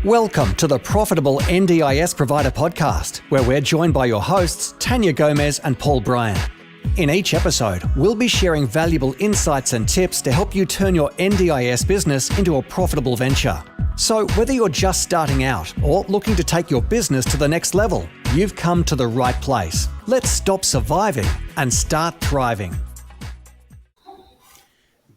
Welcome to the Profitable NDIS Provider Podcast, where we're joined by your hosts, Tanya Gomez and Paul Bryan. In each episode, we'll be sharing valuable insights and tips to help you turn your NDIS business into a profitable venture. So whether you're just starting out or looking to take your business to the next level, you've come to the right place. Let's stop surviving and start thriving.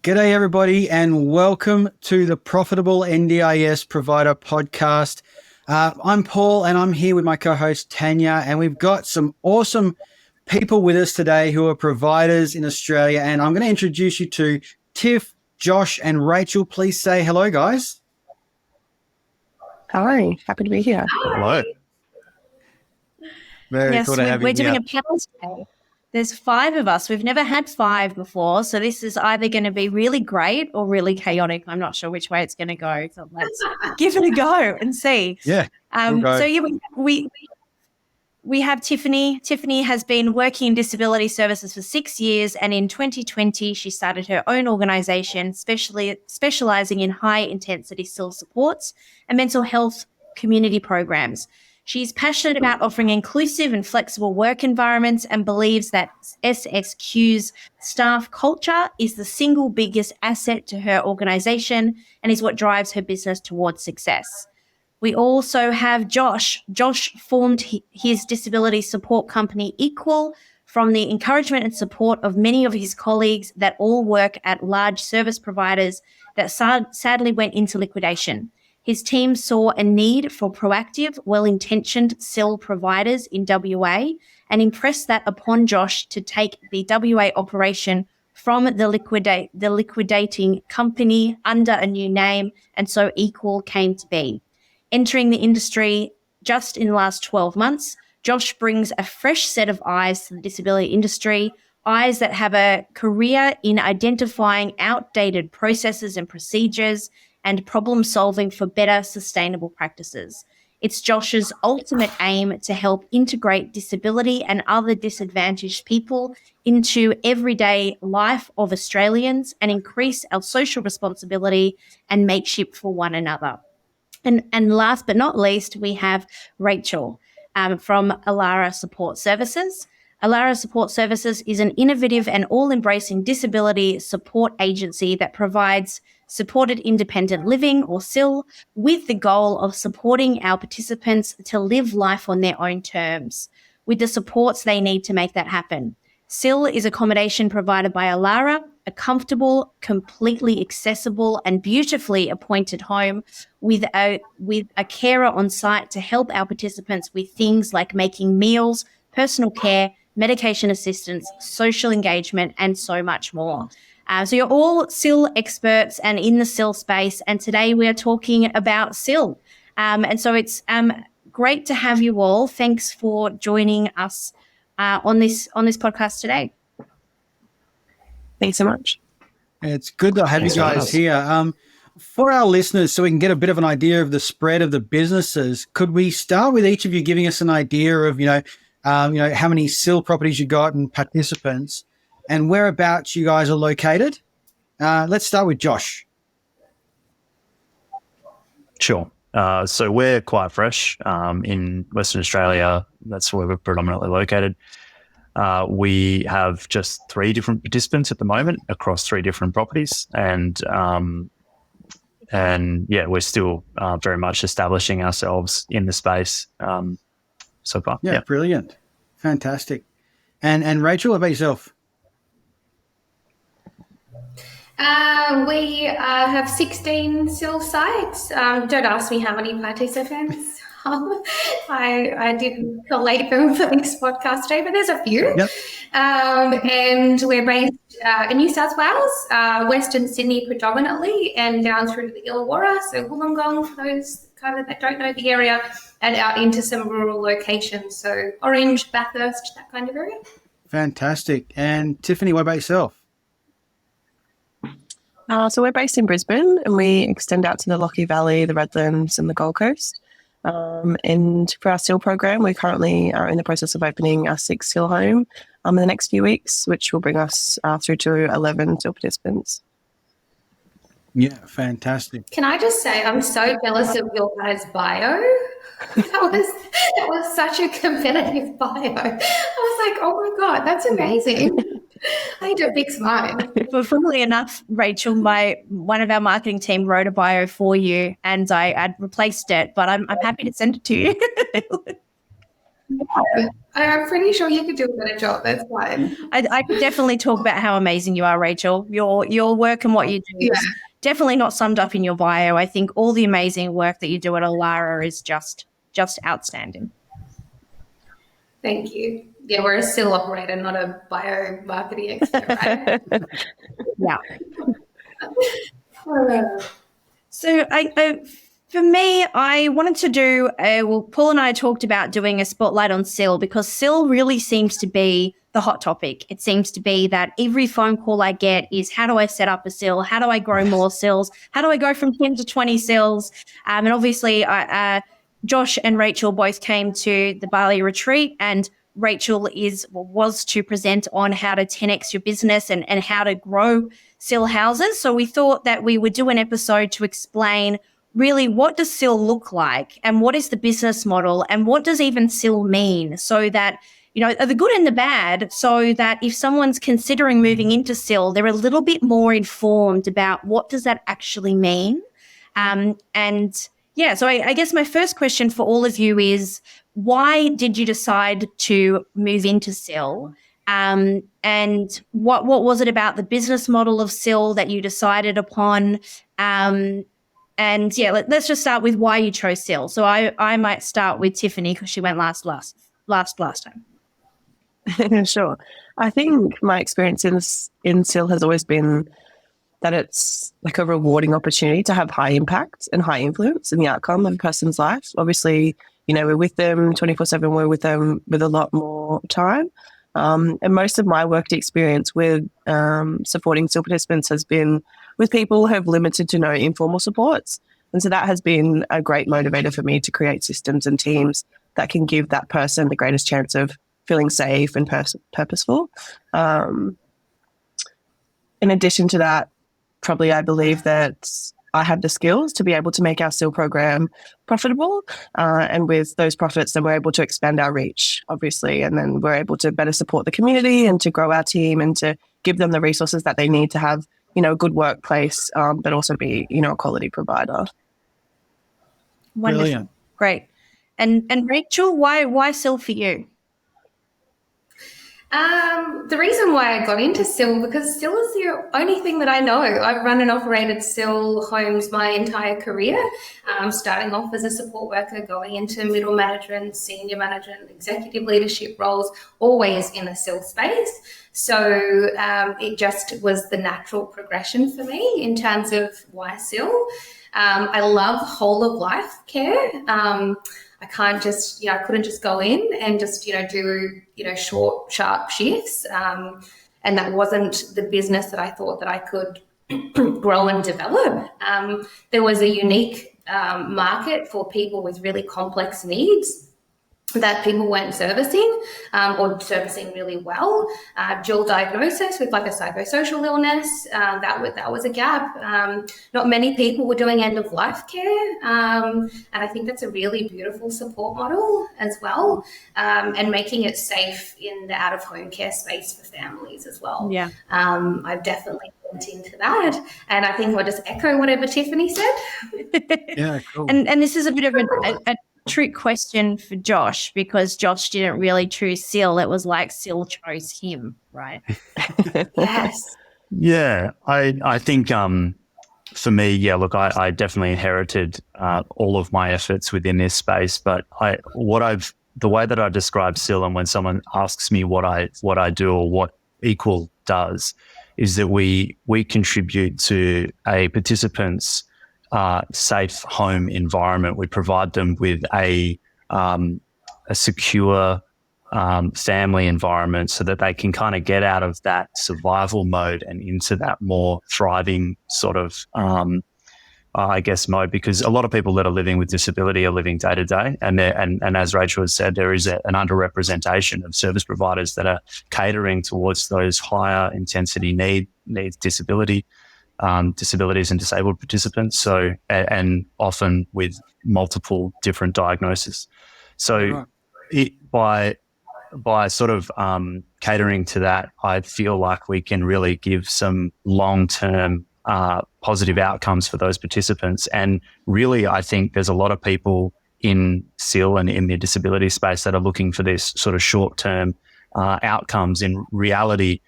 G'day everybody and welcome to the Profitable NDIS Provider Podcast. I'm Paul and I'm here with my co-host Tanya, and we've got some awesome people with us today who are providers in Australia, and I'm going to introduce you to Tiff, Josh and Rachel. Please say hello, guys. Hi, happy to be here. Hello. Very cool to have you. We're doing a panel today. There's 5 of us. We've never had 5 before, so this is either going to be really great or really chaotic. I'm not sure which way it's going to go, so let's give it a go and see. Yeah. We have Tiffany. Tiffany has been working in disability services for 6 years, and in 2020 she started her own organisation, specialising in high-intensity SIL supports and mental health community programs. She's passionate about offering inclusive and flexible work environments and believes that SXQ's staff culture is the single biggest asset to her organisation and is what drives her business towards success. We also have Josh. Josh formed his disability support company EQWell from the encouragement and support of many of his colleagues that all work at large service providers that sadly went into liquidation. His team saw a need for proactive, well-intentioned SIL providers in WA and impressed that upon Josh to take the WA operation from the liquidating company under a new name, and so EQWell came to be. Entering the industry just in the last 12 months, Josh brings a fresh set of eyes to the disability industry, eyes that have a career in identifying outdated processes and procedures and problem solving for better sustainable practices. It's Josh's ultimate aim to help integrate disability and other disadvantaged people into everyday life of Australians and increase our social responsibility and mateship for one another. And last but not least, we have Rachel from Allara Support Services. Allara Support Services is an innovative and all-embracing disability support agency that provides supported independent living, or SIL, with the goal of supporting our participants to live life on their own terms, with the supports they need to make that happen. SIL is accommodation provided by Allara, a comfortable, completely accessible and beautifully appointed home with a carer on site to help our participants with things like making meals, personal care, medication assistance, social engagement, and so much more. So you're all SIL experts and in the SIL space, and today we are talking about SIL. And so it's great to have you all. Thanks for joining us on this podcast today. Thanks so much. It's good to have you guys here. For our listeners, so we can get a bit of an idea of the spread of the businesses, could we start with each of you giving us an idea of, how many SIL properties you got and participants, and whereabouts you guys are located? Let's start with Josh. Sure. So we're quite fresh in Western Australia. That's where we're predominantly located. We have just 3 different participants at the moment across 3 different properties, and we're still very much establishing ourselves in the space so far. Yeah, brilliant, fantastic. And Rachel, what about yourself? We have 16 SIL sites. Don't ask me how many participants. I didn't collate them for this podcast today, but there's a few. Yep. And we're based in New South Wales, Western Sydney predominantly, and down through the Allara, so Wollongong, for those kind of that don't know the area, and out into some rural locations, so Orange, Bathurst, that kind of area. Fantastic. And Tiffany, what about yourself? So we're based in Brisbane, and we extend out to the Lockie Valley, the Redlands and the Gold Coast. And for our SIL program, we currently are in the process of opening our 6th SIL home in the next few weeks, which will bring us through to 11 SIL participants. Yeah, fantastic. Can I just say I'm so jealous of your guys' bio? That was such a competitive bio. I was like, oh my God, that's amazing. I need to fix mine. But funnily enough, Rachel, one of our marketing team wrote a bio for you, and I'd replaced it, but I'm happy to send it to you. I'm pretty sure you could do a better job. That's fine. I could definitely talk about how amazing you are, Rachel. Your work and what you do is definitely not summed up in your bio. I think all the amazing work that you do at Allara is just outstanding. Thank you. Yeah, we're a SIL operator, not a bio-marketing expert, right? Yeah. So for me, I wanted to do, Paul and I talked about doing a spotlight on SIL because SIL really seems to be the hot topic. It seems to be that every phone call I get is, how do I set up a SIL? How do I grow more SILs? How do I go from 10 to 20 SILs? And obviously, Josh and Rachel both came to the Bali retreat, and Rachel was to present on how to 10x your business and how to grow SIL houses. So we thought that we would do an episode to explain really what does SIL look like and what is the business model and what does even SIL mean, so that, you know, the good and the bad, so that if someone's considering moving into SIL, they're a little bit more informed about what does that actually mean. So I guess my first question for all of you is, why did you decide to move into SIL? And what was it about the business model of SIL that you decided upon? Let's just start with why you chose SIL. So I might start with Tiffany because she went last time. Sure. I think my experience in SIL has always been that it's like a rewarding opportunity to have high impact and high influence in the outcome of a person's life. Obviously, you know, we're with them 24/7, we're with them with a lot more time. And most of my work experience with supporting SIL participants has been with people who have limited to no informal supports. And so that has been a great motivator for me to create systems and teams that can give that person the greatest chance of feeling safe and purposeful. In addition to that, probably I believe that I have the skills to be able to make our SIL program profitable. And with those profits, then we're able to expand our reach, obviously. And then we're able to better support the community and to grow our team and to give them the resources that they need to have, you know, a good workplace, but also be, you know, a quality provider. Wonderful. Brilliant. Great. And Rachel, why SIL for you? The reason why I got into SIL, because SIL is the only thing that I know. I've run and operated SIL homes my entire career, starting off as a support worker, going into middle management, senior management, executive leadership roles, always in the SIL space. So it just was the natural progression for me in terms of why SIL. I love whole of life care. I can't just, I couldn't just go in and just, do, short, sharp shifts. And that wasn't the business that I thought that I could grow and develop. There was a unique market for people with really complex needs that people weren't servicing or servicing really well. Dual diagnosis with like a psychosocial illness, that was a gap. Not many people were doing end-of-life care. And I think that's a really beautiful support model as well, and making it safe in the out-of-home care space for families as well. Yeah. I've definitely went into that. And I think I'll just echo whatever Tiffany said. Yeah, cool. And this is a bit of a trick question for Josh, because Josh didn't really choose SIL. It was like SIL chose him, right? Yes. Yeah, I think for me, look, I definitely inherited all of my efforts within this space, but the way that I describe SIL, and when someone asks me what I do or what Equal does, is that we contribute to a participant's safe home environment. We provide them with a secure family environment so that they can kind of get out of that survival mode and into that more thriving sort of, mode, because a lot of people that are living with disability are living day to day. And as Rachel has said, there is an underrepresentation of service providers that are catering towards those higher intensity needs, disability disabilities and disabled participants. So, and often with multiple different diagnoses. So, by sort of catering to that, I feel like we can really give some long-term positive outcomes for those participants. And really, I think there's a lot of people in SIL and in the disability space that are looking for this sort of short-term outcomes. In reality,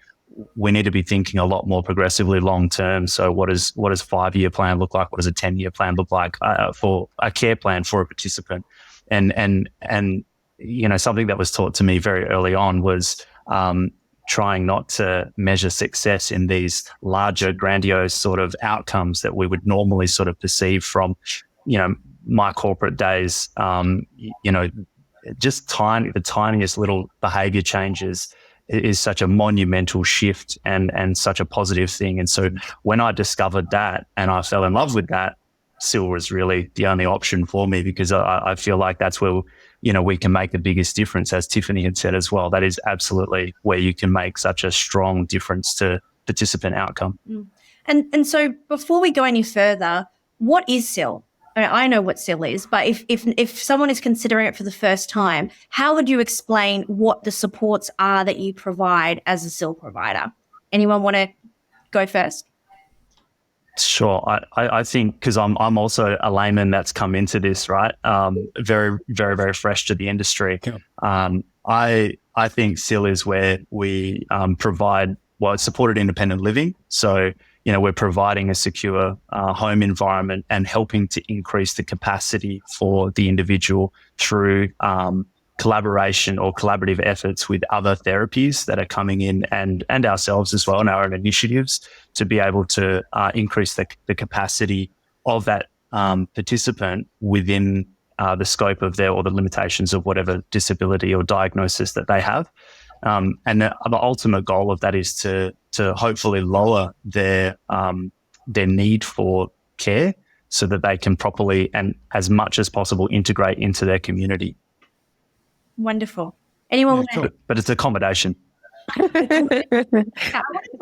we need to be thinking a lot more progressively long-term. So what does 5-year plan look like? What does a 10-year plan look like for a care plan for a participant? And something that was taught to me very early on was trying not to measure success in these larger, grandiose sort of outcomes that we would normally sort of perceive from, my corporate days. Just the tiniest little behavior changes is such a monumental shift and such a positive thing. And so when I discovered that and I fell in love with that, SIL was really the only option for me, because I feel like that's where, we can make the biggest difference, as Tiffany had said as well. That is absolutely where you can make such a strong difference to participant outcome. And so before we go any further, what is SIL? I know what SIL is, but if someone is considering it for the first time, how would you explain what the supports are that you provide as a SIL provider? Anyone want to go first? Sure. I think, because I'm also a layman that's come into this, right? Very, very, very fresh to the industry. I think SIL is where we provide supported independent living. So, we're providing a secure home environment and helping to increase the capacity for the individual through collaboration or collaborative efforts with other therapies that are coming in, and ourselves as well, and our own initiatives, to be able to increase the capacity of that participant within the scope of or the limitations of whatever disability or diagnosis that they have. And the ultimate goal of that is to hopefully lower their need for care, so that they can properly and as much as possible integrate into their community. Wonderful. Anyone? But it's accommodation. I wanted to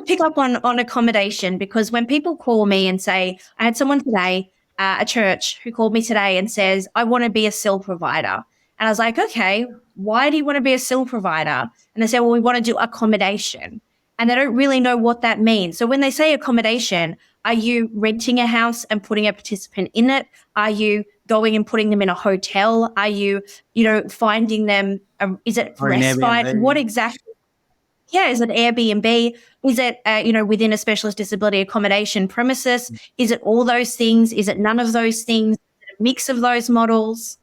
pick up on accommodation, because when people call me and say, I had someone today, a church, who called me today and says, I want to be a SIL provider. And I was like, okay, why do you want to be a SIL provider? And they say, well, we want to do accommodation. And they don't really know what that means. So when they say accommodation, are you renting a house and putting a participant in it? Are you going and putting them in a hotel? Are you, finding them, is it respite? What exactly? Yeah, is it Airbnb? Is it, within a specialist disability accommodation premises? Is it all those things? Is it none of those things? Is it a mix of those models?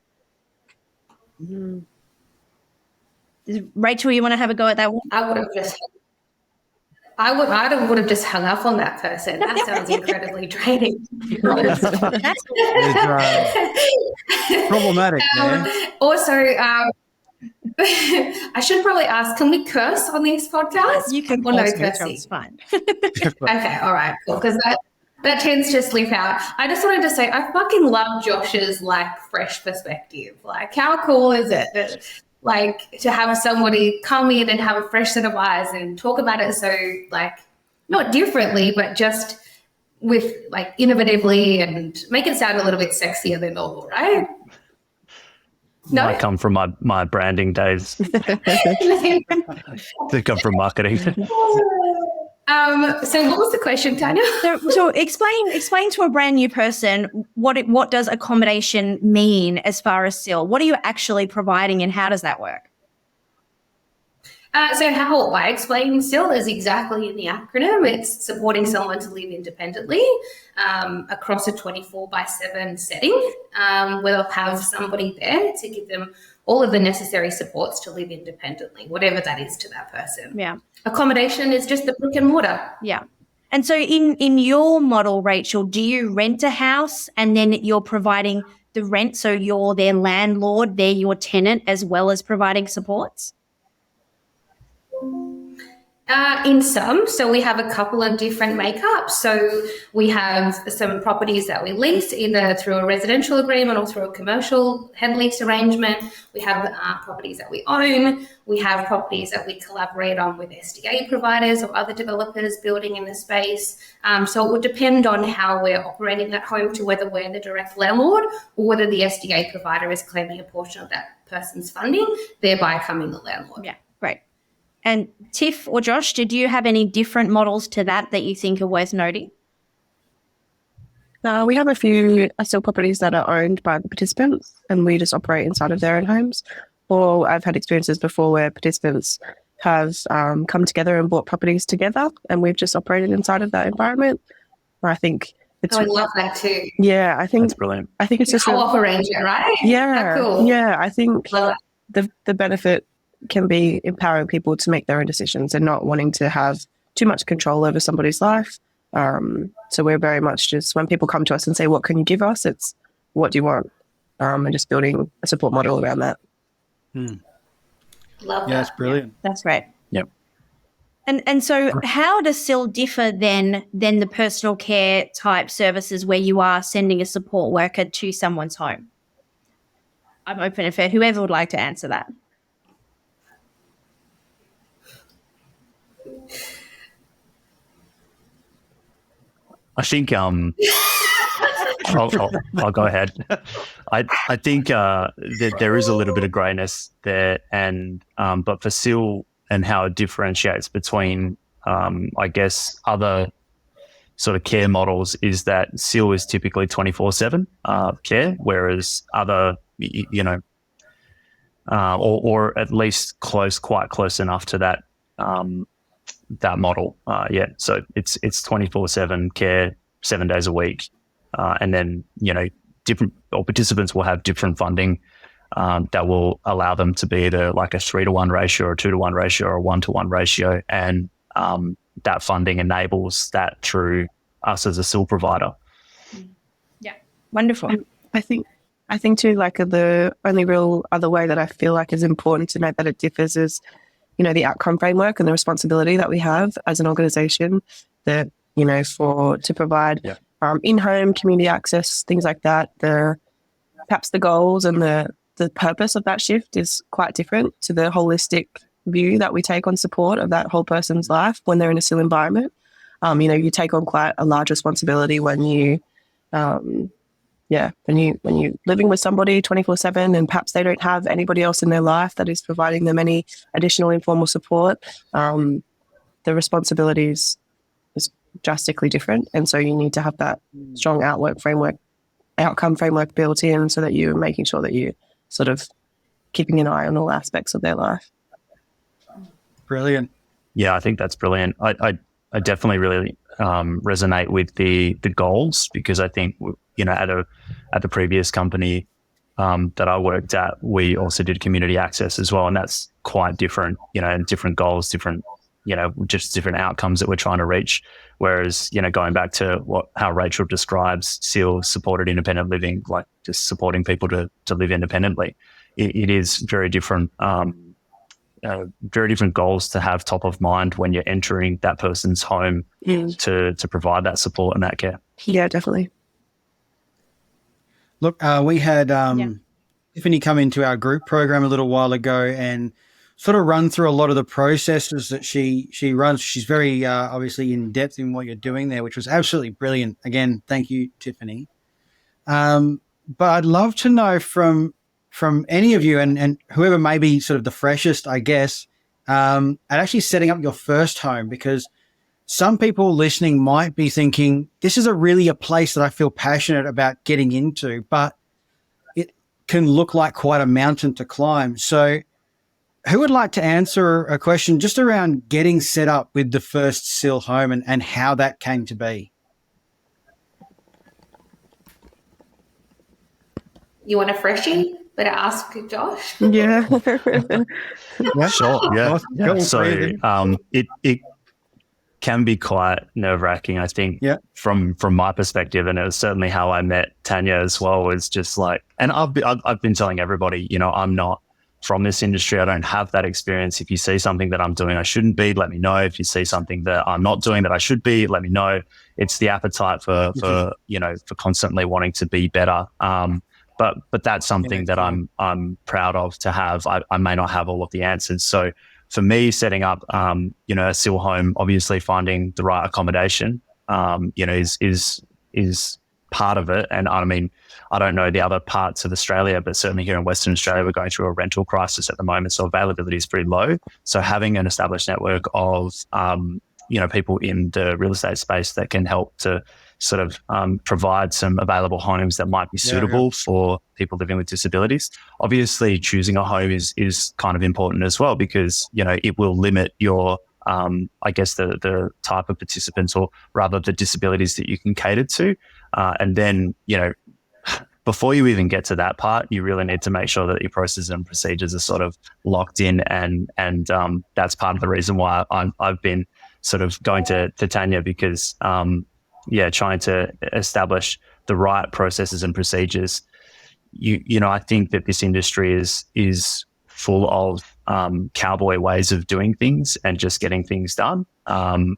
Rachel, you want to have a go at that one? I would have just hung up on that person. That sounds incredibly draining. Problematic, man. Also, I should probably ask, can we curse on this podcast? You can. Or no cursing? It's fine. Okay, all right, cool. Because that tends to slip out. I just wanted to say, I fucking love Josh's fresh perspective. How cool is it that to have somebody come in and have a fresh set of eyes and talk about it so not differently, but just with innovatively, and make it sound a little bit sexier than normal, right? No? I come from my branding days. They come from marketing. So what was the question, Tanya? So explain to a brand new person what does accommodation mean as far as SIL? What are you actually providing, and how does that work? So how I explain SIL is exactly in the acronym. It's supporting someone to live independently across a 24/7 setting, where they'll have somebody there to give them all of the necessary supports to live independently, whatever that is to that person. Yeah. Accommodation is just the brick and mortar. Yeah. And so in your model, Rachel, do you rent a house and then you're providing the rent? So you're their landlord, they're your tenant, as well as providing supports? In some, so we have a couple of different makeups. So we have some properties that we lease either through a residential agreement or through a commercial head lease arrangement. We have properties that we own. We have properties that we collaborate on with SDA providers or other developers building in the space. So it would depend on how we're operating that home to whether we're the direct landlord or whether the SDA provider is claiming a portion of that person's funding, thereby becoming the landlord. Yeah, great. And Tiff or Josh, did you have any different models to that you think are worth noting? We have a few SIL properties that are owned by the participants and we just operate inside of their own homes. Or I've had experiences before where participants have come together and bought properties together and we've just operated inside of that environment. I think it's... I love that too. Yeah, I think... That's brilliant. I think it's just... Co-op arrangement, right? Yeah. Cool. Yeah, I think the benefit can be empowering people to make their own decisions and not wanting to have too much control over somebody's life. So we're very much just, when people come to us and say, what can you give us? It's, what do you want? And just building a support model around that. Love that. Yeah, that's brilliant. That's great. Yep. And so how does SIL differ than the personal care type services where you are sending a support worker to someone's home? I'm open and fair. Whoever would like to answer that. I think I'll go ahead. I think that there is a little bit of greyness there, and but for SIL and how it differentiates between I guess other sort of care models is that SIL is typically 24/7 care, whereas other or at least quite close enough to that that model. So it's 24/7 care, 7 days a week. And then, different participants will have different funding that will allow them to be either like a 3-to-1 ratio or a 2-to-1 ratio or a 1-to-1 ratio. And that funding enables that through us as a SIL provider. Yeah. Wonderful. I think too, like the only real other way that I feel like is important to note that it differs is, the outcome framework and the responsibility that we have as an organisation that, to provide in-home community access, things like that. Perhaps the goals and the purpose of that shift is quite different to the holistic view that we take on support of that whole person's life when they're in a SIL environment. You take on quite a large responsibility when you when you're living with somebody 24/7 and perhaps they don't have anybody else in their life that is providing them any additional informal support, the responsibilities is drastically different. And so you need to have that strong outcome framework built in so that you're making sure that you sort of keeping an eye on all aspects of their life. Brilliant. Yeah, I think that's brilliant. I definitely really resonate with the goals, because I think, at the previous company that I worked at, we also did community access as well. And that's quite different, and different goals, different, just different outcomes that we're trying to reach. Whereas, going back to how Rachel describes SIL, supported independent living, like just supporting people to live independently, it is very different. Very different goals to have top of mind when you're entering that person's home to provide that support and that care. Yeah, definitely. Look, we had Tiffany come into our group program a little while ago and sort of run through a lot of the processes that she runs. She's very obviously in depth in what you're doing there, which was absolutely brilliant. Again, thank you, Tiffany. But I'd love to know from any of you and whoever may be sort of the freshest, I guess, at actually setting up your first home, because some people listening might be thinking, this is really a place that I feel passionate about getting into, but it can look like quite a mountain to climb. So who would like to answer a question just around getting set up with the first SIL home and how that came to be? You want a freshie? Better ask Josh. Yeah. Sure. Yeah. Cool. So it can be quite nerve-wracking, I think, from my perspective, and it was certainly how I met Tanya as well. Was just like, and I've been telling everybody, I'm not from this industry. I don't have that experience. If you see something that I'm doing I shouldn't be, let me know. If you see something that I'm not doing that I should be, let me know. It's the appetite for constantly wanting to be better. But that's something that I'm proud of to have. I may not have all of the answers. So for me, setting up a SIL home, obviously finding the right accommodation is part of it. And I mean, I don't know the other parts of Australia, but certainly here in Western Australia, we're going through a rental crisis at the moment. So availability is pretty low. So having an established network of, people in the real estate space that can help to sort of provide some available homes that might be suitable for people living with disabilities. Obviously, choosing a home is kind of important as well, because, it will limit your the type of participants, or rather the disabilities that you can cater to. And then, before you even get to that part, you really need to make sure that your processes and procedures are sort of locked in. And that's part of the reason why I've been sort of going to Tanya, because, trying to establish the right processes and procedures. I think that this industry is full of cowboy ways of doing things and just getting things done. And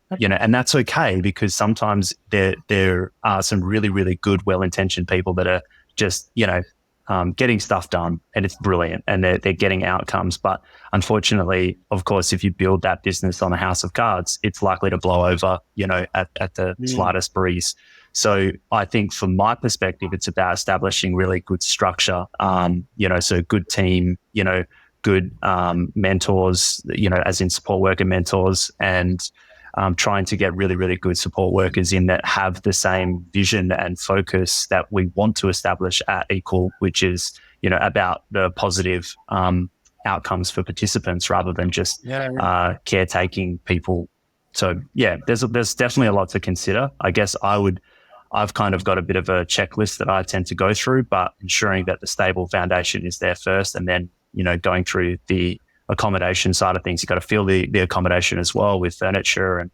that's okay, because sometimes there are some really, really good, well-intentioned people that are just, getting stuff done, and it's brilliant, and they're getting outcomes. But unfortunately, of course, if you build that business on a house of cards, it's likely to blow over, at the slightest breeze. So I think from my perspective, it's about establishing really good structure, so good team, good mentors, as in support worker mentors, and trying to get really, really good support workers in that have the same vision and focus that we want to establish at Equal, which is, about the positive outcomes for participants rather than just caretaking people. So there's definitely a lot to consider. I guess I've kind of got a bit of a checklist that I tend to go through, but ensuring that the stable foundation is there first, and then, going through the accommodation side of things. You've got to fill the accommodation as well with furniture and,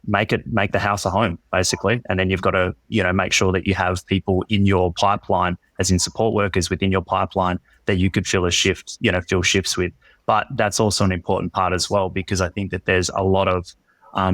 make the house a home, basically. And then you've got to, make sure that you have people in your pipeline, as in support workers within your pipeline, that you could fill shifts with. But that's also an important part as well, because I think that there's a lot of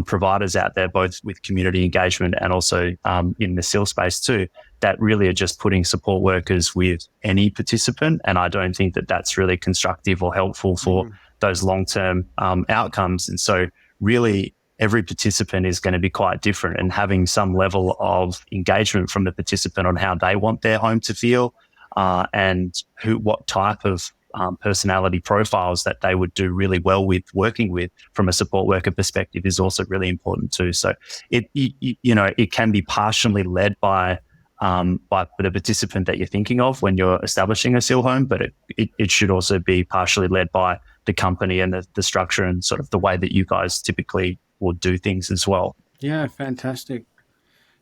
providers out there, both with community engagement and also in the SIL space too, that really are just putting support workers with any participant. And I don't think that that's really constructive or helpful for those long-term outcomes. And so really every participant is going to be quite different, and having some level of engagement from the participant on how they want their home to feel and what type of personality profiles that they would do really well with working with from a support worker perspective is also really important too. So it can be partially led by the participant that you're thinking of when you're establishing a SIL home, but it should also be partially led by the company and the structure and sort of the way that you guys typically would do things as well. Yeah, fantastic.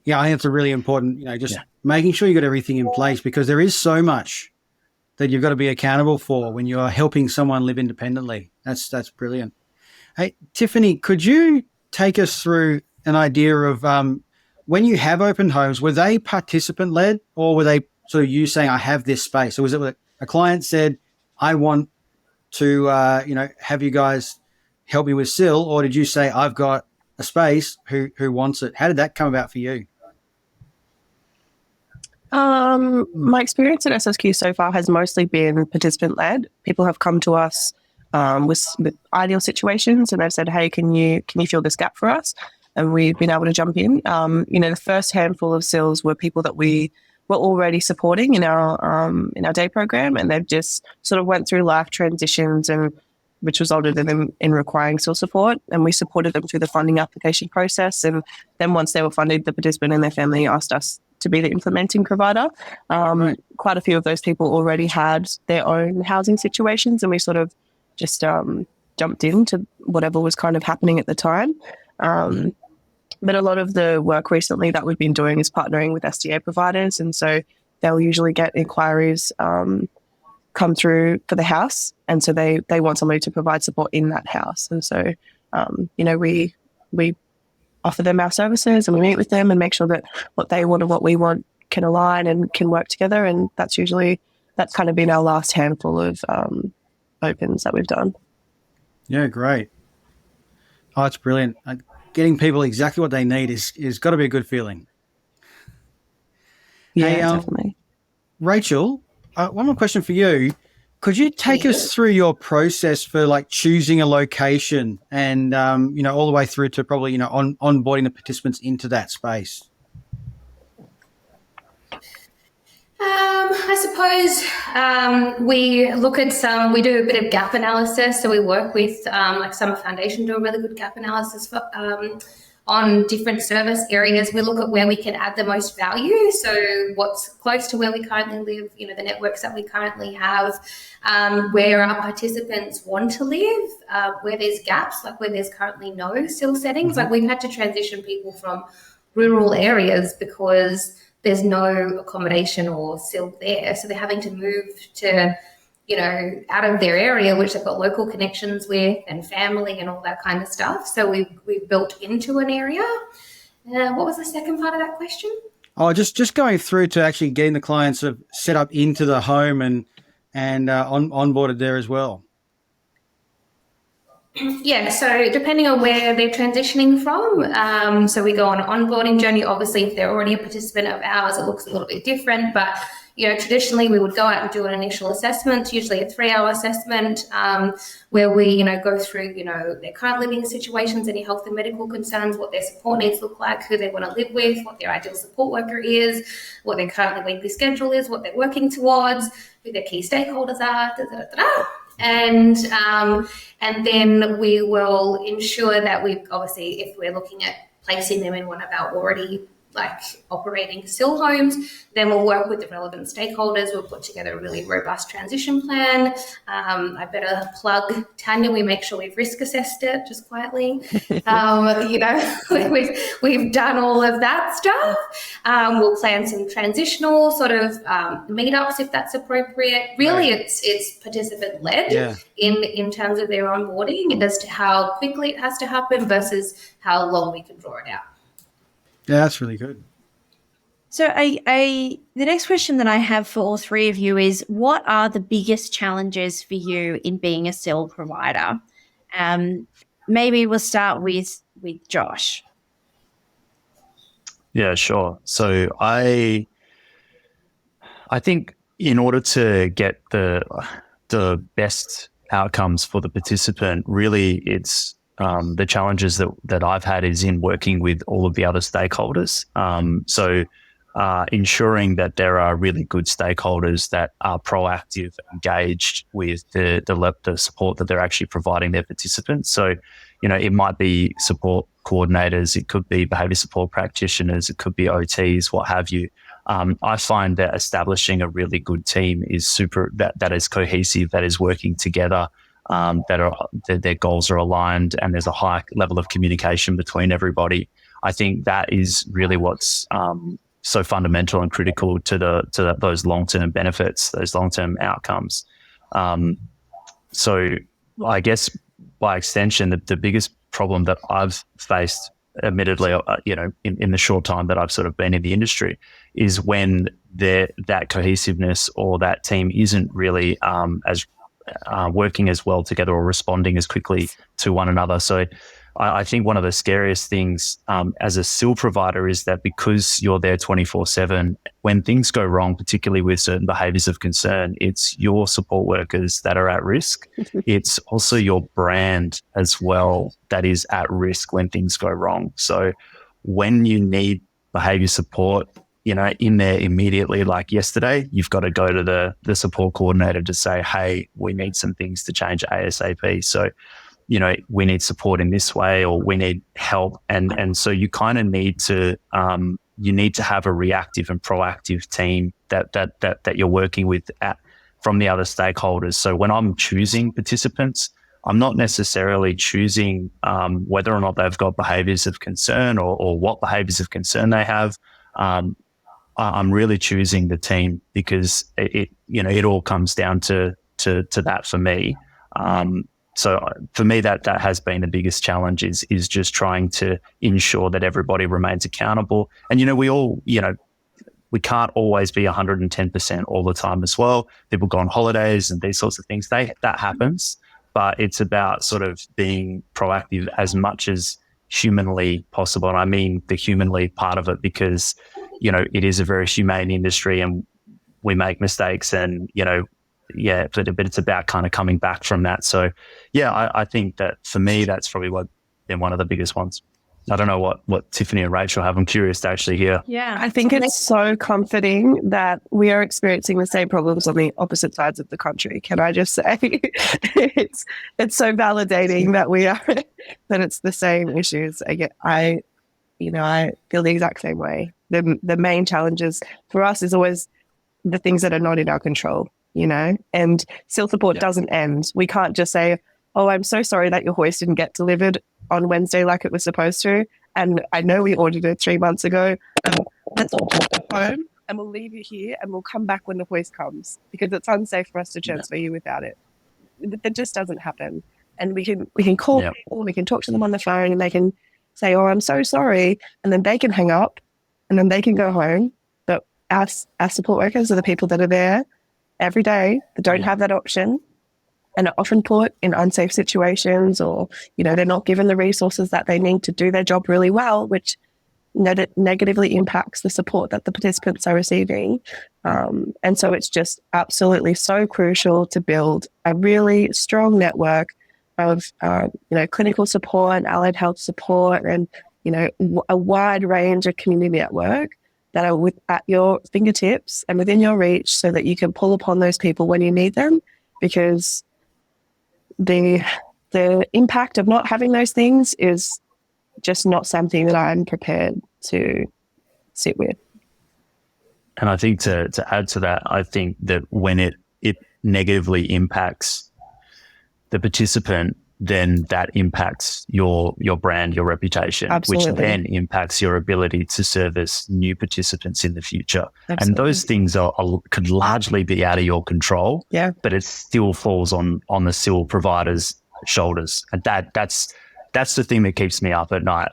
Yeah, I think it's a really important, making sure you got everything in place, because there is so much that you've got to be accountable for when you are helping someone live independently. That's brilliant. Hey, Tiffany, could you take us through an idea of when you have opened homes, were they participant-led, or were they sort of you saying, I have this space? Or was it a client said, I want to, have you guys help me with SIL, or did you say, I've got a space, who wants it? How did that come about for you? My experience at SSQ so far has mostly been participant-led. People have come to us with ideal situations, and they've said, hey, can you fill this gap for us? And we've been able to jump in. The first handful of SILs were people that we were already supporting in our day program, and they've just sort of went through life transitions, and which resulted in them in requiring SIL support. And we supported them through the funding application process. And then once they were funded, the participant and their family asked us to be the implementing provider. Quite a few of those people already had their own housing situations, and we sort of just jumped into whatever was kind of happening at the time. But a lot of the work recently that we've been doing is partnering with SDA providers, and so they'll usually get inquiries come through for the house, and so they want somebody to provide support in that house. And so we offer them our services, and we meet with them and make sure that what they want and what we want can align and can work together. And that's kind of been our last handful of opens that we've done. Yeah, great. Oh, it's brilliant. Getting people exactly what they need is got to be a good feeling. Yeah, Hey, definitely. Rachel, one more question for you. Could you take us through your process for like choosing a location and, all the way through to probably, onboarding the participants into that space? I suppose we do a bit of gap analysis. So we work with like Summer Foundation do a really good gap analysis for, on different service areas. We look at where we can add the most value. So what's close to where we currently live, the networks that we currently have, where our participants want to live, where there's gaps, like where there's currently no SIL settings. Like we've had to transition people from rural areas because there's no accommodation or SIL there. So they're having to move to, out of their area, which they've got local connections with and family and all that kind of stuff. So we've built into an area. What was the second part of that question? Oh, just going through to actually getting the clients sort of set up into the home and onboarded there as well. Yeah, so depending on where they're transitioning from, so we go on an onboarding journey. Obviously, if they're already a participant of ours, it looks a little bit different. But, traditionally we would go out and do an initial assessment, usually a 3-hour assessment, where we, go through, their current living situations, any health and medical concerns, what their support needs look like, who they want to live with, what their ideal support worker is, what their current weekly schedule is, what they're working towards, who their key stakeholders are, And then we will ensure that obviously, if we're looking at placing them in one of our already operating SIL homes, then we'll work with the relevant stakeholders. We'll put together a really robust transition plan. I better plug Tanya. We make sure we've risk assessed it just quietly. We've done all of that stuff. We'll plan some transitional sort of meetups if that's appropriate. Really, it's participant led in terms of their onboarding as to how quickly it has to happen versus how long we can draw it out. Yeah, that's really good. So the next question that I have for all three of you is, what are the biggest challenges for you in being a SIL provider? Maybe we'll start with Josh. Yeah, sure. So I think in order to get the best outcomes for the participant, really it's the challenges that I've had is in working with all of the other stakeholders. So ensuring that there are really good stakeholders that are proactive, engaged with the support that they're actually providing their participants. So, it might be support coordinators, it could be behaviour support practitioners, it could be OTs, what have you. I find that establishing a really good team is that is cohesive, that is working together, that their goals are aligned, and there's a high level of communication between everybody. I think that is really what's so fundamental and critical to those long-term benefits, those long-term outcomes. So I guess by extension, the biggest problem that I've faced, admittedly, in the short time that I've sort of been in the industry, is when that cohesiveness or that team isn't really as working as well together or responding as quickly to one another. So I think one of the scariest things as a SIL provider is that because you're there 24/7, when things go wrong, particularly with certain behaviours of concern, it's your support workers that are at risk. It's also your brand as well that is at risk when things go wrong. So when you need behaviour support, in there immediately, like yesterday, you've got to go to the support coordinator to say, hey, we need some things to change ASAP. So, we need support in this way, or we need help. And so you kind of need to, have a reactive and proactive team that you're working with from the other stakeholders. So when I'm choosing participants, I'm not necessarily choosing whether or not they've got behaviours of concern or what behaviours of concern they have. I'm really choosing the team because it all comes down to that for me. So for me, that has been the biggest challenge is just trying to ensure that everybody remains accountable. And, we all, we can't always be 110% all the time as well. People go on holidays and these sorts of things. That happens, but it's about sort of being proactive as much as humanly possible. And I mean the humanly part of it because, it is a very humane industry and we make mistakes and, but it's about kind of coming back from that. So, yeah, I think that for me, that's probably been one of the biggest ones. I don't know what Tiffany and Rachel have. I'm curious to actually hear. Yeah. I think it's so comforting that we are experiencing the same problems on the opposite sides of the country. Can I just say it's so validating that we are that it's the same issues. I feel the exact same way. The main challenges for us is always the things that are not in our control, and SIL support doesn't end. We can't just say, oh, I'm so sorry that your hoist didn't get delivered on Wednesday like it was supposed to. And I know we ordered it 3 months ago. Let's all go home and we'll leave you here and we'll come back when the hoist comes because it's unsafe for us to transfer you without it. That just doesn't happen. And we can call people, we can talk to them on the phone and they can say, oh, I'm so sorry. And then they can hang up and then they can go home. But our support workers are the people that are there every day that don't have that option and are often put in unsafe situations or, they're not given the resources that they need to do their job really well, which negatively impacts the support that the participants are receiving. And so it's just absolutely so crucial to build a really strong network of, clinical support, allied health support, and, a wide range of community network that are at your fingertips and within your reach so that you can pull upon those people when you need them, because the impact of not having those things is just not something that I'm prepared to sit with. And I think to add to that, I think that when it negatively impacts the participant, then that impacts your brand, your reputation, Absolutely. which then impacts your ability to service new participants in the future. Absolutely. And those things could largely be out of your control, but it still falls on the SIL provider's shoulders. And that's the thing that keeps me up at night.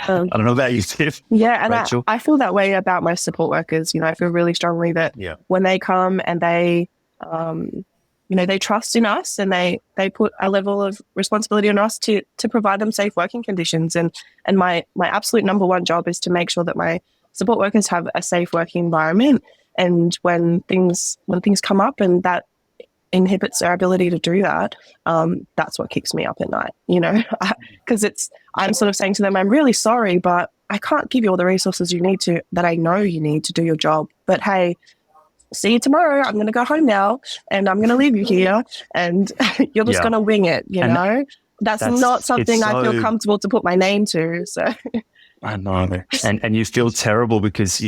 I don't know about you, Tiff. Yeah, and Rachel. I feel that way about my support workers. I feel really strongly that when they come and they they trust in us and they put a level of responsibility on us to provide them safe working conditions. And my absolute number one job is to make sure that my support workers have a safe working environment. And when things come up and that inhibits their ability to do that, that's what keeps me up at night, because I'm sort of saying to them, I'm really sorry, but I can't give you all the resources that I know you need to do your job. But hey, see you tomorrow. I'm going to go home now and I'm going to leave you here and you're just going to wing it, That's not something I feel comfortable to put my name to. So I know. And you feel terrible because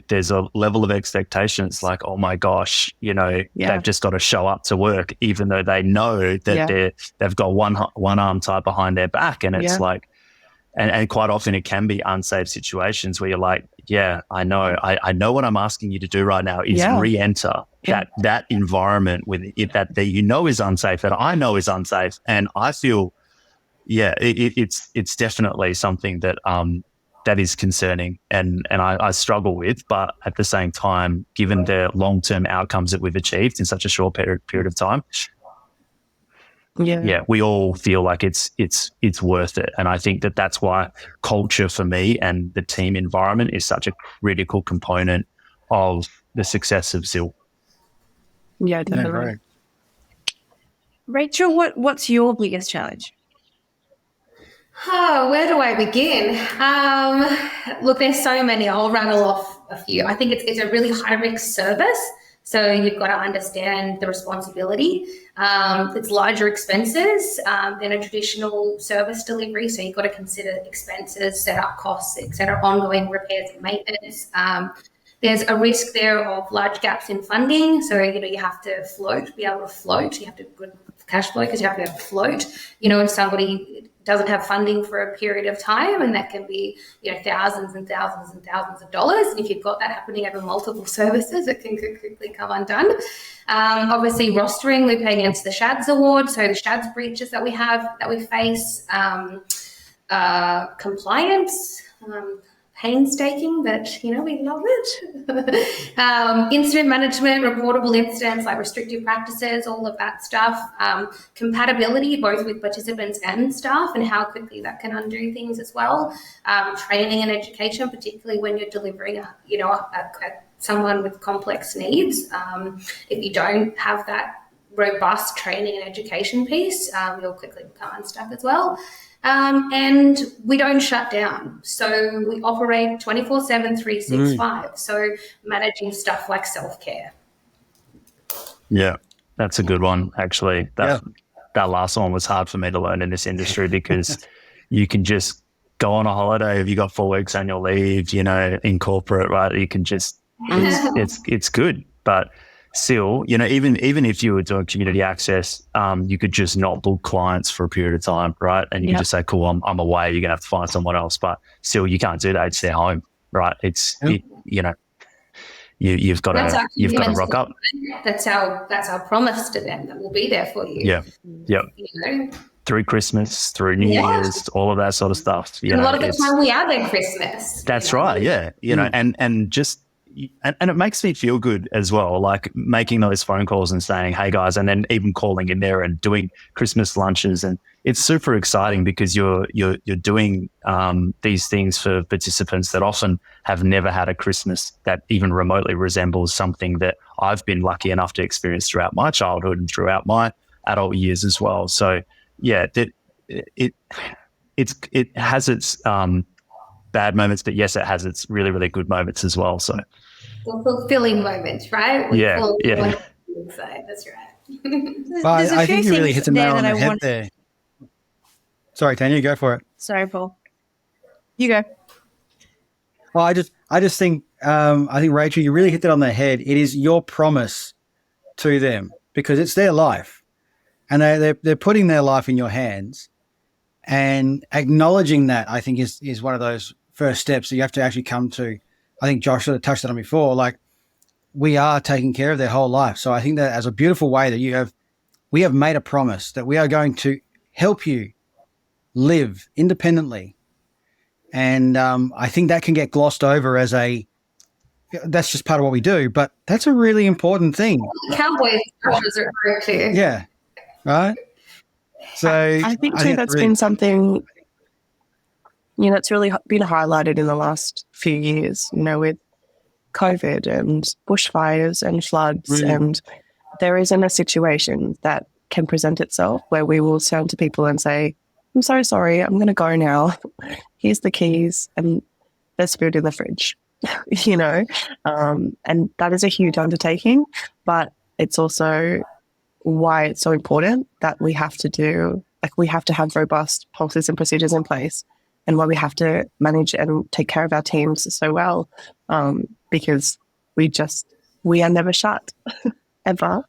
there's a level of expectation. It's like, oh my gosh, they've just got to show up to work, even though they know that they've got one arm tied behind their back. And it's like, and quite often it can be unsafe situations where you're like, yeah, I know. I know what I'm asking you to do right now is re-enter that environment with it that is unsafe, that I know is unsafe. And I feel, it's definitely something that that is concerning and I struggle with. But at the same time, given the long-term outcomes that we've achieved in such a short period of time, we all feel like it's worth it. And I think that that's why culture for me and the team environment is such a critical component of the success of SIL. Yeah, definitely. Right. Rachel, what's your biggest challenge? Oh, where do I begin? Look, there's so many. I'll rattle off a few. I think it's a really high-risk service. So you've got to understand the responsibility. It's larger expenses than a traditional service delivery. So you've got to consider expenses, setup costs, etc., ongoing repairs and maintenance. There's a risk there of large gaps in funding. So, you have to be able to float. You have to have good cash flow because you have to be able to float. If somebody doesn't have funding for a period of time, and that can be, thousands and thousands and thousands of dollars. And if you've got that happening over multiple services, it can quickly come undone. Obviously, rostering, we're paying against the SHADS award. So the SHADS breaches that we face, compliance, painstaking, but we love it. Incident management, reportable incidents like restrictive practices, all of that stuff. Compatibility, both with participants and staff, and how quickly that can undo things as well. Training and education, particularly when you're delivering someone with complex needs. If you don't have that robust training and education piece, you'll quickly become unstuck as well. And we don't shut down. So we operate 24/7, 365. So managing stuff like self-care. Yeah, that's a good one, actually. That last one was hard for me to learn in this industry because you can just go on a holiday if you got 4 weeks annual leave, in corporate, right? You can just, it's good. But still, even if you were doing community access, you could just not book clients for a period of time, right? And you can just say, cool, I'm away. You're going to have to find someone else. But still, you can't do that. It's their home, right? You've got to rock up. That's our promise to them, that we'll be there for you. Yeah. Through Christmas, through New Year's, all of that sort of stuff. And a lot of the time we are there Christmas. That's right. Yeah. And just. And it makes me feel good as well, like making those phone calls and saying, hey guys, and then even calling in there and doing Christmas lunches. And it's super exciting because you're doing these things for participants that often have never had a Christmas that even remotely resembles something that I've been lucky enough to experience throughout my childhood and throughout my adult years as well. So yeah, it has its bad moments, but yes, it has its really, really good moments as well. So fulfilling moments, right? Yeah. Inside. That's right. I think you really hit the nail on the head there. Sorry, Tanya, go for it. Sorry, Paul. You go. Well, I just think, Rachel, you really hit it on the head. It is your promise to them because it's their life, and they're putting their life in your hands, and acknowledging that, I think, is one of those first steps that you have to actually come to. I think Josh sort of touched on before, like we are taking care of their whole life. So I think that as a beautiful way that we have made a promise that we are going to help you live independently. And I think that can get glossed over as that's just part of what we do, but that's a really important thing. Cowboys are very clear. Yeah. Right. So I think too, that's been something, it's really been highlighted in the last few years, with COVID and bushfires and floods. And there isn't a situation that can present itself where we will turn to people and say, I'm so sorry, I'm going to go now. Here's the keys and there's food in the fridge, and that is a huge undertaking, but it's also why it's so important that we have to have robust policies and procedures in place, and why we have to manage and take care of our teams so well, because we are never shut, ever.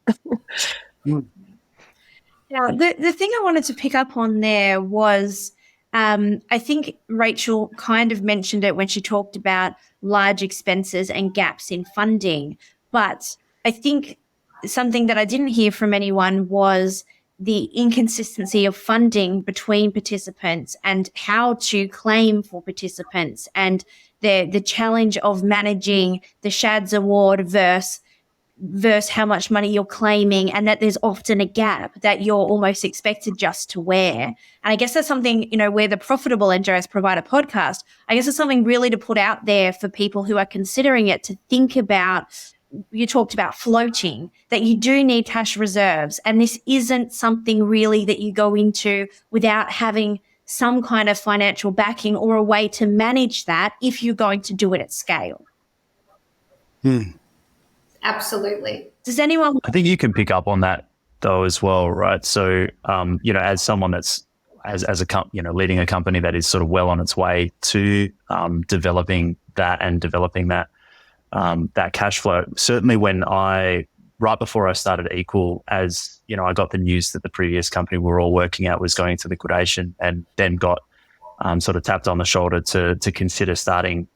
Now, the thing I wanted to pick up on there was, I think Rachel kind of mentioned it when she talked about large expenses and gaps in funding, but I think something that I didn't hear from anyone was the inconsistency of funding between participants and how to claim for participants, and the challenge of managing the SHADS award versus how much money you're claiming, and that there's often a gap that you're almost expected just to wear. And I guess that's something, we're the Profitable NDIS Provider podcast. I guess it's something really to put out there for people who are considering it to think about. You talked about floating, that you do need cash reserves, and this isn't something really that you go into without having some kind of financial backing or a way to manage that if you're going to do it at scale. Absolutely. Does anyone? I think you can pick up on that though as well, right? So, as someone that's as a leading a company that is sort of well on its way to developing that that cash flow. Certainly right before I started EQWell, as I got the news that the previous company we were all working at was going into liquidation, and then got sort of tapped on the shoulder to consider starting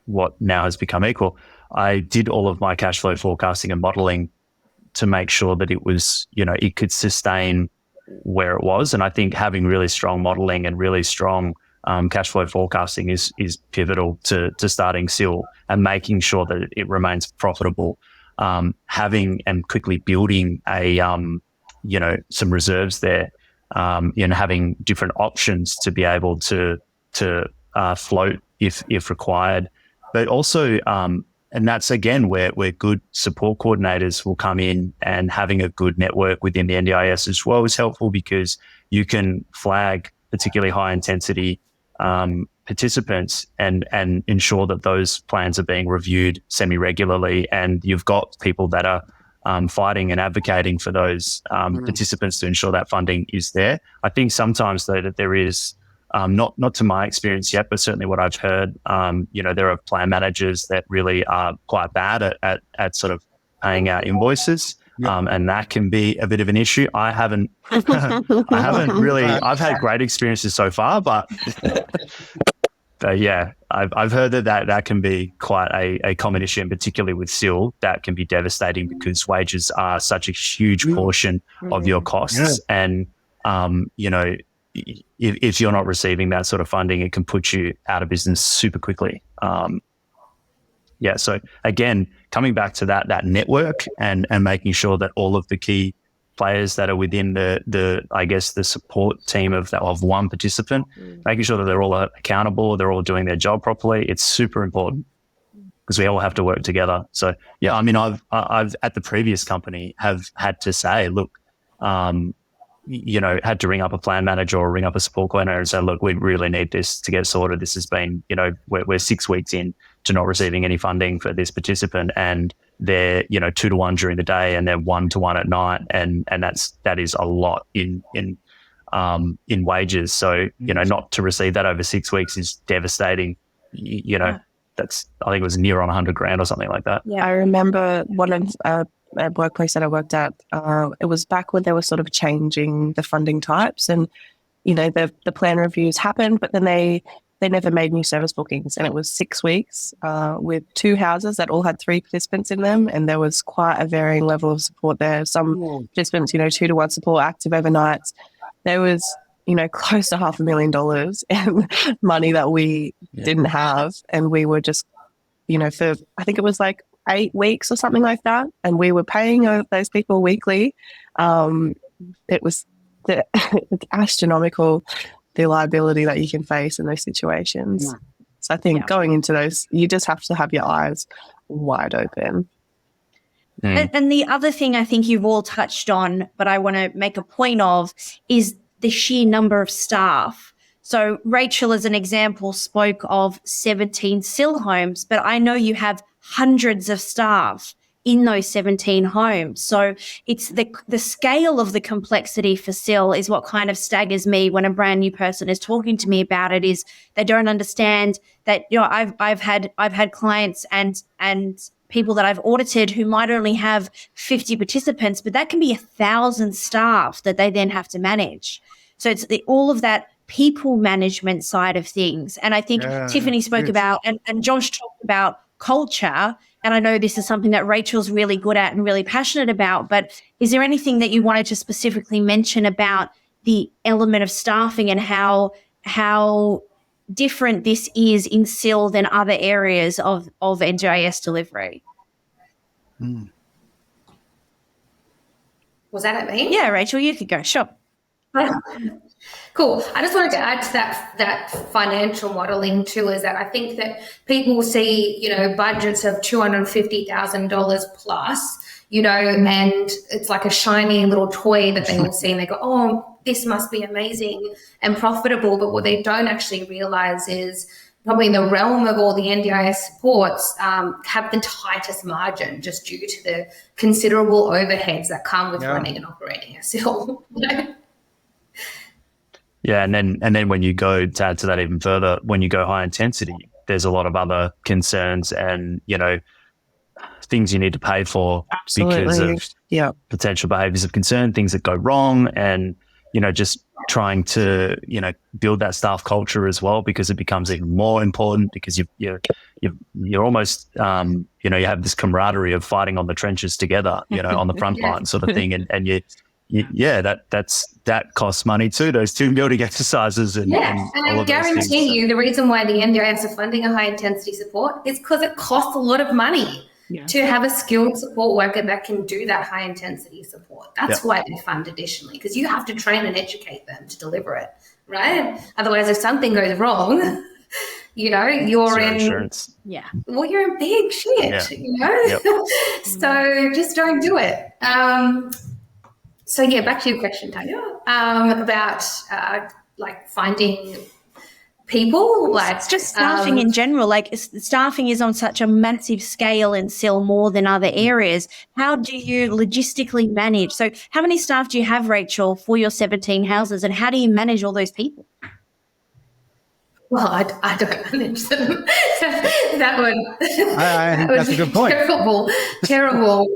what now has become EQWell. I did all of my cash flow forecasting and modeling to make sure that it was, it could sustain where it was. And I think having really strong modeling and really strong cash flow forecasting is pivotal to starting SIL and making sure that it remains profitable. Having and quickly building a some reserves there, having different options to be able to float if required, but also and that's again where good support coordinators will come in, and having a good network within the NDIS as well is helpful, because you can flag particularly high intensity participants and ensure that those plans are being reviewed semi-regularly, and you've got people that are fighting and advocating for those participants to ensure that funding is there. I think sometimes though that there is not to my experience yet, but certainly what I've heard, there are plan managers that really are quite bad at sort of paying out invoices. And that can be a bit of an issue. I haven't really, I've had great experiences so far, but yeah, I've heard that can be quite a common issue, and particularly with SIL, that can be devastating because wages are such a huge portion of your costs. And, if you're not receiving that sort of funding, it can put you out of business super quickly. So again, coming back to that network and making sure that all of the key players that are within the support team of one participant, making sure that they're all accountable, they're all doing their job properly. It's super important because we all have to work together. So yeah, I mean, I've at the previous company have had to say, look, had to ring up a plan manager or ring up a support coordinator and say, look, we really need this to get sorted. This has been, we're 6 weeks in to not receiving any funding for this participant, and they're, 2-to-1 during the day and they're 1-to-1 at night. And that is a lot in wages. So, not to receive that over 6 weeks is devastating. That's, I think it was near on $100,000 or something like that. Yeah. I remember one of a workplace that I worked at, it was back when they were sort of changing the funding types, and the plan reviews happened, but then they never made new service bookings, and it was 6 weeks with 2 houses that all had 3 participants in them, and there was quite a varying level of support there. Some participants 2-to-1 support, active overnights. There was close to $500,000 in money that we didn't have, and we were just for, I think it was like 8 weeks or something like that, and we were paying those people weekly. It was it's astronomical, the liability that you can face in those situations. So I think going into those, you just have to have your eyes wide open. And the other thing I think you've all touched on, but I want to make a point of, is the sheer number of staff. So Rachel, as an example, spoke of 17 SIL homes, but I know you have hundreds of staff in those 17 homes. So it's the scale of the complexity for SIL is what kind of staggers me when a brand new person is talking to me about it, is they don't understand that, I've had clients and people that I've audited who might only have 50 participants, but that can be 1,000 staff that they then have to manage. So it's all of that people management side of things. And I think Tiffany spoke about, and Josh talked about culture. And I know this is something that Rachel's really good at and really passionate about, but is there anything that you wanted to specifically mention about the element of staffing and how different this is in SIL than other areas of NDIS delivery? Was that at me? Yeah, Rachel, you could go. Sure. Cool. I just wanted to add to that financial modelling too, is that I think that people see, budgets of $250,000 plus, and it's like a shiny little toy that they all see and they go, oh, this must be amazing and profitable. But what they don't actually realise is probably in the realm of all the NDIS supports have the tightest margin just due to the considerable overheads that come with running and operating a SIL. Yeah, and then when you go, to add to that even further, when you go high intensity, there's a lot of other concerns and, things you need to pay for because of potential behaviours of concern, things that go wrong, and, just trying to, build that staff culture as well, because it becomes even more important because you're almost, you have this camaraderie of fighting on the trenches together, on the front line sort of thing. And that's that costs money too, those team building exercises and Yeah, and and all I of those things. guarantee you the reason why the NDIS are funding a high intensity support is because it costs a lot of money to have a skilled support worker that can do that high intensity support. That's why they fund additionally, because you have to train and educate them to deliver it, right? Otherwise, if something goes wrong, you're in insurance. Well, you're in big shit, So just don't do it. So back to your question, Tanya, about finding people. It's just staffing in general. Staffing is on such a massive scale in SIL more than other areas. How do you logistically manage? So how many staff do you have, Rachel, for your 17 houses, and how do you manage all those people? Well, I don't manage them. That would. I think that's a good point. Terrible.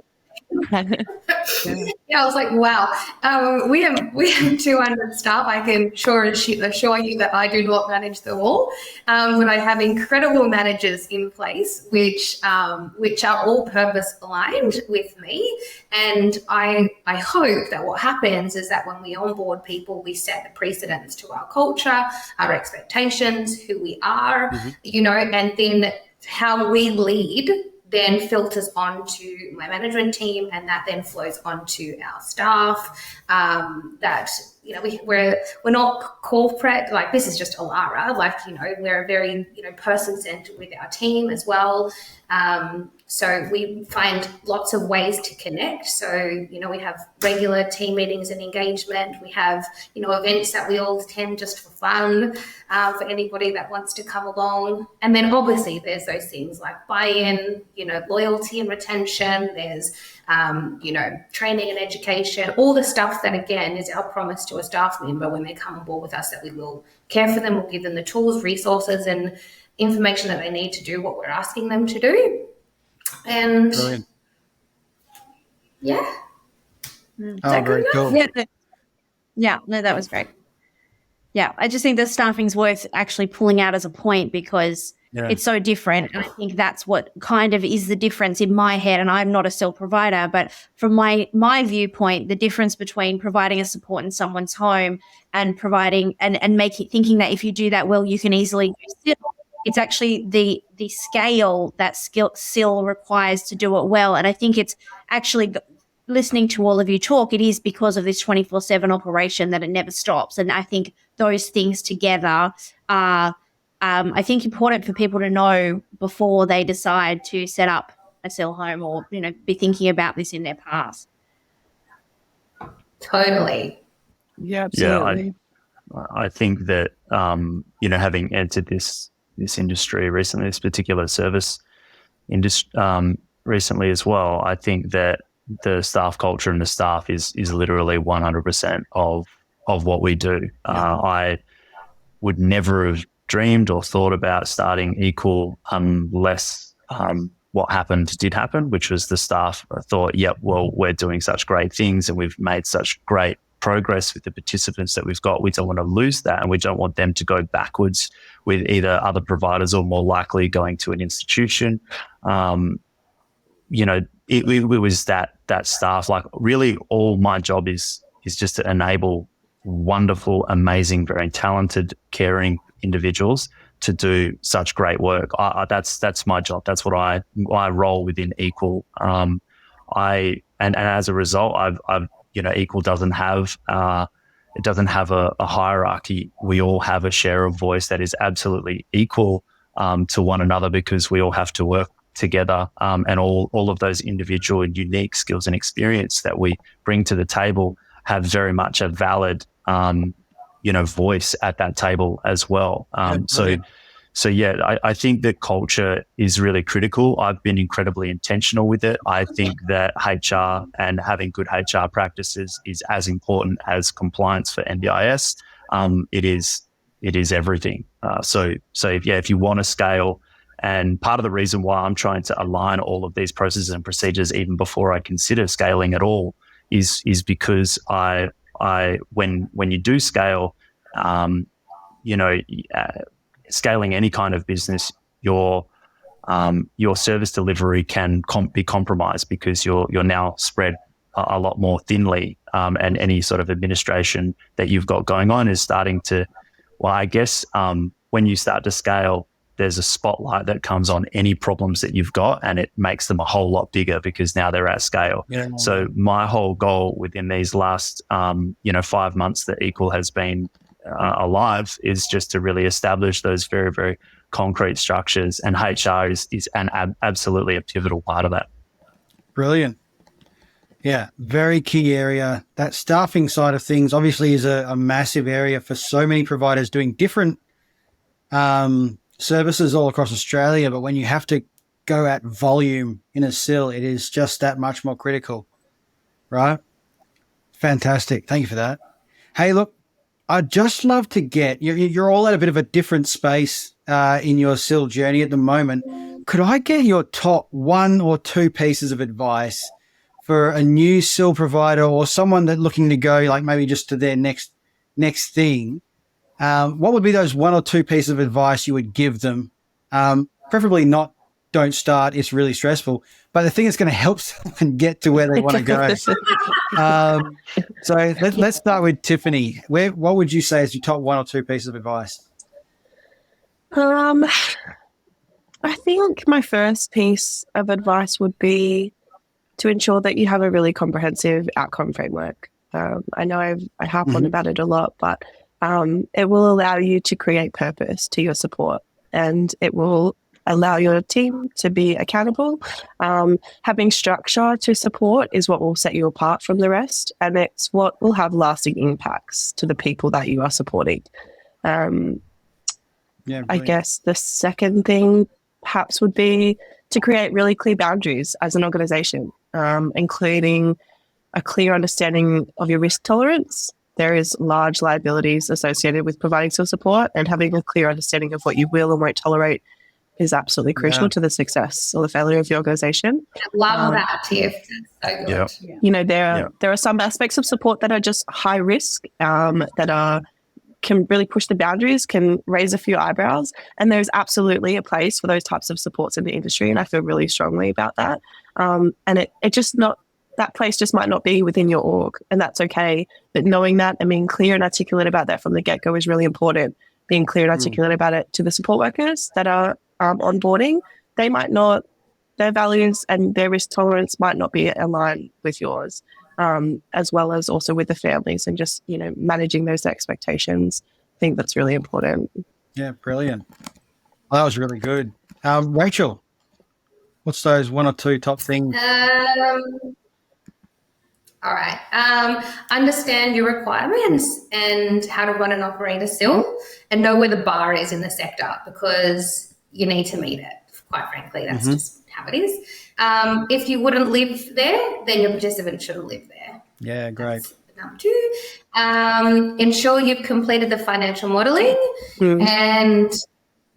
I was like, wow. We have 200 staff. I can assure you that I do not manage them all, but I have incredible managers in place, which are all purpose aligned with me. And I hope that what happens is that when we onboard people, we set the precedents to our culture, our expectations, who we are, and then how we lead then filters onto my management team, and that then flows onto our staff. We're not corporate, this is just Allara, we're very person-centered with our team as well. So we find lots of ways to connect. So, we have regular team meetings and engagement. We have, events that we all attend just for fun, for anybody that wants to come along. And then obviously there's those things like buy-in, loyalty and retention. There's, training and education, all the stuff that, again, is our promise to a staff member when they come on board with us, that we will care for them, we'll give them the tools, resources, and information that they need to do what we're asking them to do. And Brilliant. Very cool. No, that was great. I just think the staffing's worth actually pulling out as a point, because it's so different. And I think that's what kind of is the difference in my head. And I'm not a SIL provider, but from my viewpoint, the difference between providing a support in someone's home and providing and thinking that if you do that well, you can easily do SIL. It's actually the scale that SIL requires to do it well. And I think it's actually, listening to all of you talk, it is because of this 24/7 operation that it never stops. And I think those things together are, I think, important for people to know before they decide to set up a SIL home or, be thinking about this in their past. Totally. Yeah, absolutely. I think that, having entered this industry recently, this particular service industry recently as well, I think that the staff culture and the staff is literally 100% of what we do. I would never have dreamed or thought about starting Equal unless what happened did happen, which was the staff thought, we're doing such great things and we've made such great progress with the participants that we've got. We don't want to lose that, and we don't want them to go backwards with either other providers or more likely going to an institution. It was that staff. Really, all my job is just to enable wonderful, amazing, very talented, caring individuals to do such great work. That's my job. That's what I roll within Equal. And as a result, I've Equal doesn't have a hierarchy. We all have a share of voice that is absolutely equal to one another, because we all have to work together, and all of those individual and unique skills and experience that we bring to the table have very much a valid voice at that table as well. I think that culture is really critical. I've been incredibly intentional with it. I think that HR and having good HR practices is as important as compliance for NDIS. It is everything. If you want to scale, and part of the reason why I'm trying to align all of these processes and procedures even before I consider scaling at all is because when you do scale, scaling any kind of business, your service delivery can be compromised, because you're now spread a lot more thinly, and any sort of administration that you've got going on is starting to, well, I guess when you start to scale, there's a spotlight that comes on any problems that you've got, and it makes them a whole lot bigger because now they're at scale. Yeah. So my whole goal within these last 5 months that Equal has been alive is just to really establish those very, very concrete structures, and HR is absolutely a pivotal part of that. Brilliant. Yeah, very key area. That staffing side of things obviously is a massive area for so many providers doing different services all across Australia. But when you have to go at volume in a SIL, it is just that much more critical, right? Fantastic. Thank you for that. Hey, look, I'd just love to get, you're all at a bit of a different space in your SIL journey at the moment. Could I get your top 1 or 2 pieces of advice for a new SIL provider or someone that's looking to go like maybe just to their next thing? What would be those 1 or 2 pieces of advice you would give them? Preferably not, don't start, it's really stressful, but the thing is going to help someone get to where they want to go. So let's start with Tiffany. What would you say is your top 1 or 2 pieces of advice? I think my first piece of advice would be to ensure that you have a really comprehensive outcome framework. I know I harp on about it a lot, but it will allow you to create purpose to your support, and it will allow your team to be accountable. Having structure to support is what will set you apart from the rest, and it's what will have lasting impacts to the people that you are supporting. I guess the second thing perhaps would be to create really clear boundaries as an organisation, including a clear understanding of your risk tolerance. There is large liabilities associated with providing SIL support, and having a clear understanding of what you will and won't tolerate is absolutely crucial to the success or the failure of your organisation. Love that, Tiff. That's so good. Yeah. You know, there are some aspects of support that are just high risk, can really push the boundaries, can raise a few eyebrows, and there's absolutely a place for those types of supports in the industry, and I feel really strongly about that. And it just not, that place just might not be within your org, and that's okay. But knowing that and being clear and articulate about that from the get-go is really important. Being clear and articulate about it to the support workers that are onboarding, they might not, their values and their risk tolerance might not be aligned with yours, as well as also with the families, and just, managing those expectations. I think that's really important. Yeah, brilliant. Well, that was really good. Rachel, what's those 1 or 2 top things? All right. Understand your requirements and how to run and operate a SIL, and know where the bar is in the sector, because you need to meet it. Quite frankly, that's just how it is. If you wouldn't live there, then your participant shouldn't live there. Yeah, great. That's number 2. Ensure you've completed the financial modelling. And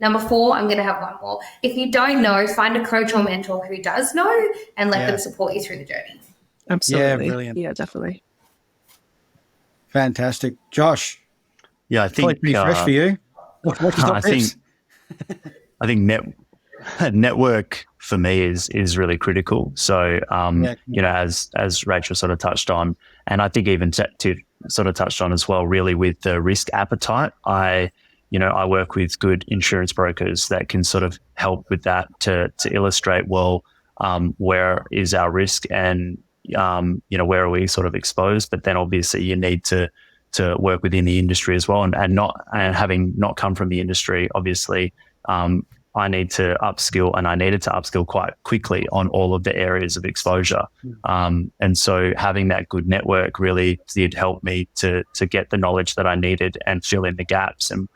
number 4, I'm going to have one more. If you don't know, find a coach or mentor who does know, and let them support you through the journey. Absolutely. Yeah, brilliant. Yeah, definitely. Fantastic. Josh. Yeah, I think pretty fresh for you. What's your top tips? I think network for me is really critical. So, as Rachel sort of touched on, and I think even to sort of touched on as well, really with the risk appetite, I work with good insurance brokers that can sort of help with that to illustrate, where is our risk, and, where are we sort of exposed? But then obviously you need to work within the industry as well, and having not come from the industry, obviously, I need to upskill, and I needed to upskill quite quickly on all of the areas of exposure. And so having that good network really did help me to get the knowledge that I needed and fill in the gaps. And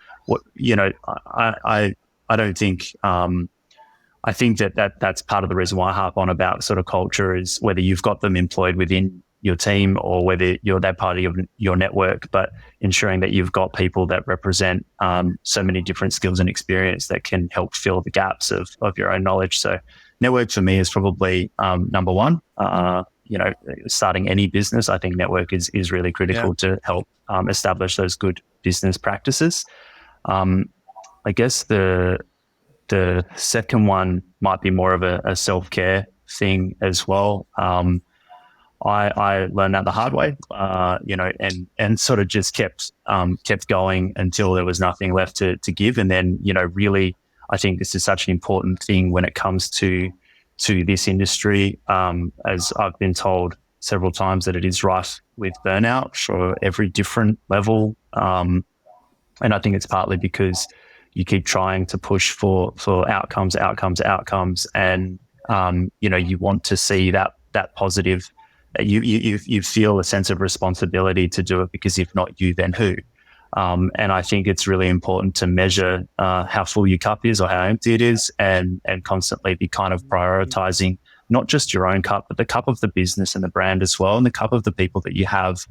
I don't think, I think that's part of the reason why I harp on about sort of culture, is whether you've got them employed within your team or whether you're that part of your network, but ensuring that you've got people that represent so many different skills and experience that can help fill the gaps of your own knowledge. So network for me is probably number 1. Starting any business, I think network is really critical to help establish those good business practices. I guess the second one might be more of a self-care thing as well. I learned that the hard way, and sort of just kept going until there was nothing left to give. And then, really, I think this is such an important thing when it comes to this industry, as I've been told several times that it is rife with burnout for every different level. And I think it's partly because you keep trying to push for outcomes, and you want to see that positive. You feel a sense of responsibility to do it, because if not you, then who? And I think it's really important to measure how full your cup is or how empty it is, and constantly be kind of prioritizing not just your own cup, but the cup of the business and the brand as well, and the cup of the people that you have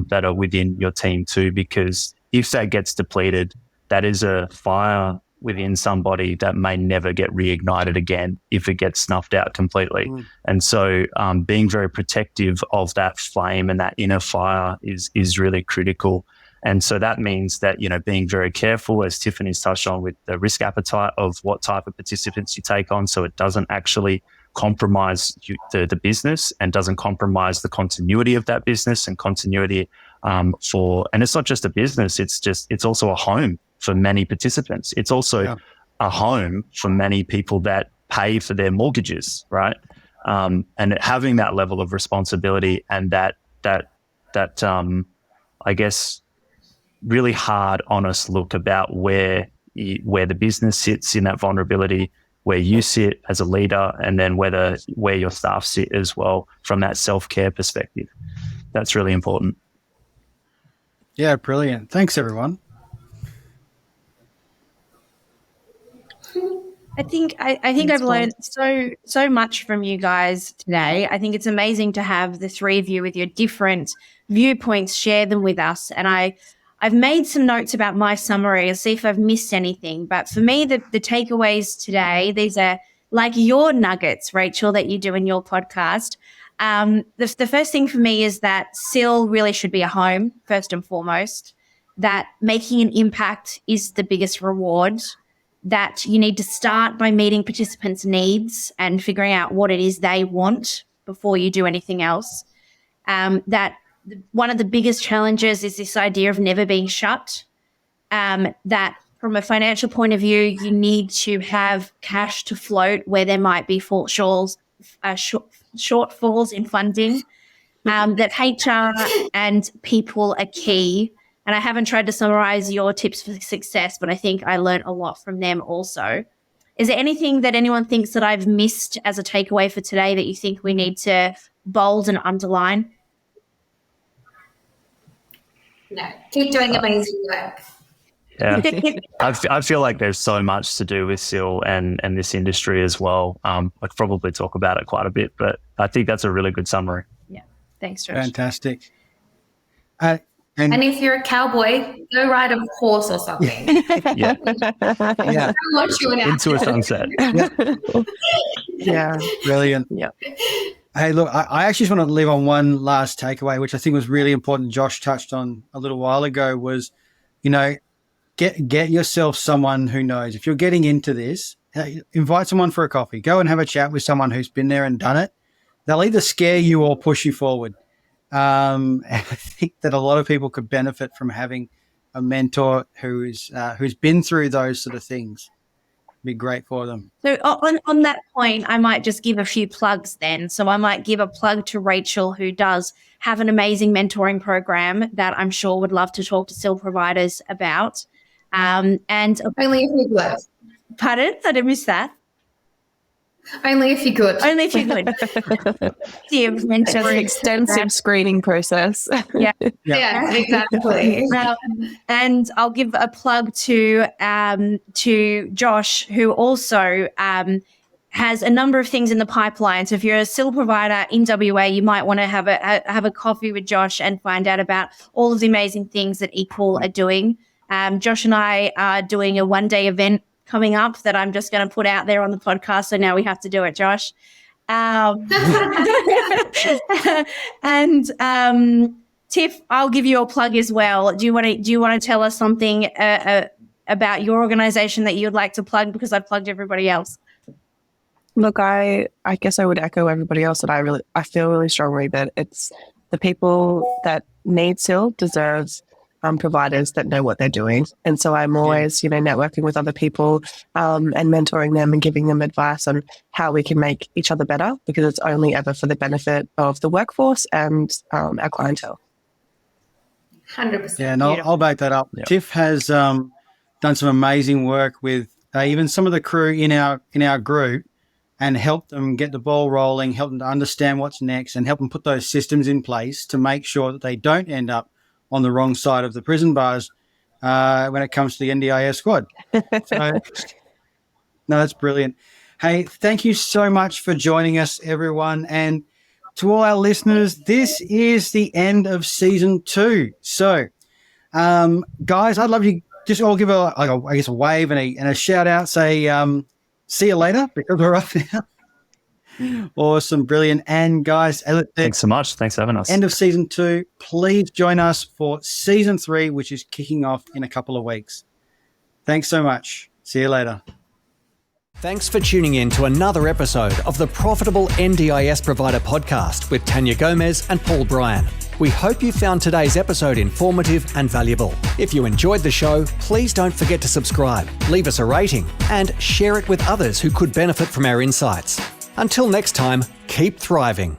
that are within your team too. Because if that gets depleted, that is a fire within somebody that may never get reignited again if it gets snuffed out completely. And so being very protective of that flame and that inner fire is really critical. And so that means that, being very careful, as Tiffany's touched on, with the risk appetite of what type of participants you take on, so it doesn't actually compromise the business and doesn't compromise the continuity of that business and continuity and it's not just a business, it's also a home for many participants. It's also a home for many people that pay for their mortgages, right? And having that level of responsibility and that I guess, really hard, honest look about where the business sits in that vulnerability, where you sit as a leader, and then where your staff sit as well from that self-care perspective. That's really important. Yeah, brilliant. Thanks, everyone. I think I've learned so much from you guys today. I think it's amazing to have the three of you with your different viewpoints, share them with us. And I've made some notes about my summary. I'll see if I've missed anything. But for me, the takeaways today, these are like your nuggets, Rachel, that you do in your podcast. The first thing for me is that SIL really should be a home, first and foremost, that making an impact is the biggest reward, that you need to start by meeting participants' needs and figuring out what it is they want before you do anything else, that one of the biggest challenges is this idea of never being shut, that from a financial point of view, you need to have cash to float where there might be shortfalls in funding, that HR and people are key. And I haven't tried to summarize your tips for success, but I think I learned a lot from them also. Is there anything that anyone thinks that I've missed as a takeaway for today that you think we need to bold and underline? No, keep doing amazing work. Yeah, I feel like there's so much to do with SIL and this industry as well. I could probably talk about it quite a bit, but I think that's a really good summary. Yeah, thanks, Josh. Fantastic. And if you're a cowboy, go ride a horse or something. Yeah. Yeah. Into a sunset. Yeah. Brilliant. Yeah. Hey, look, I actually just want to leave on one last takeaway, which I think was really important. Josh touched on a little while ago was, get yourself someone who knows. If you're getting into this, invite someone for a coffee. Go and have a chat with someone who's been there and done it. They'll either scare you or push you forward. And I think that a lot of people could benefit from having a mentor who's been through those sort of things. Be great for them. So on that point, I might just give a few plugs then. So I might give a plug to Rachel, who does have an amazing mentoring program that I'm sure would love to talk to SIL providers about. And Only if you could. Pardon? I didn't miss that. Only if you could. Only if you could. It's an extensive screening process. Yeah. Yeah, exactly. And I'll give a plug to Josh, who also has a number of things in the pipeline. So if you're a SIL provider in WA, you might want to have a coffee with Josh and find out about all of the amazing things that EQWell are doing. Josh and I are doing a one-day event coming up that I'm just going to put out there on the podcast. So now we have to do it, Josh. And Tiff, I'll give you a plug as well. Do you want to tell us something about your organization that you'd like to plug, because I've plugged everybody else? Look, I guess I would echo everybody else that I feel really strongly that it's the people that need SIL deserves providers that know what they're doing. And so I'm always, networking with other people and mentoring them and giving them advice on how we can make each other better, because it's only ever for the benefit of the workforce and our clientele. 100%. Yeah, and I'll back that up. Yep. Tiff has done some amazing work with even some of the crew in our group, and help them get the ball rolling, help them to understand what's next, and help them put those systems in place to make sure that they don't end up on the wrong side of the prison bars when it comes to the NDIS squad. So, no, that's brilliant. Hey, thank you so much for joining us, everyone. And to all our listeners, this is the end of season 2. So, guys, I'd love you just all give a wave and a shout out. Say, see you later, because we're off now. Awesome, brilliant. And guys, Thanks so much. Thanks for having us. end of season 2. Please join us for season 3, which is kicking off in a couple of weeks. Thanks so much. See you later. Thanks for tuning in to another episode of the Profitable NDIS Provider podcast with Tanya Gomez and Paul Bryan. We hope you found today's episode informative and valuable. If you enjoyed the show, please don't forget to subscribe, leave us a rating, and share it with others who could benefit from our insights. Until next time, keep thriving.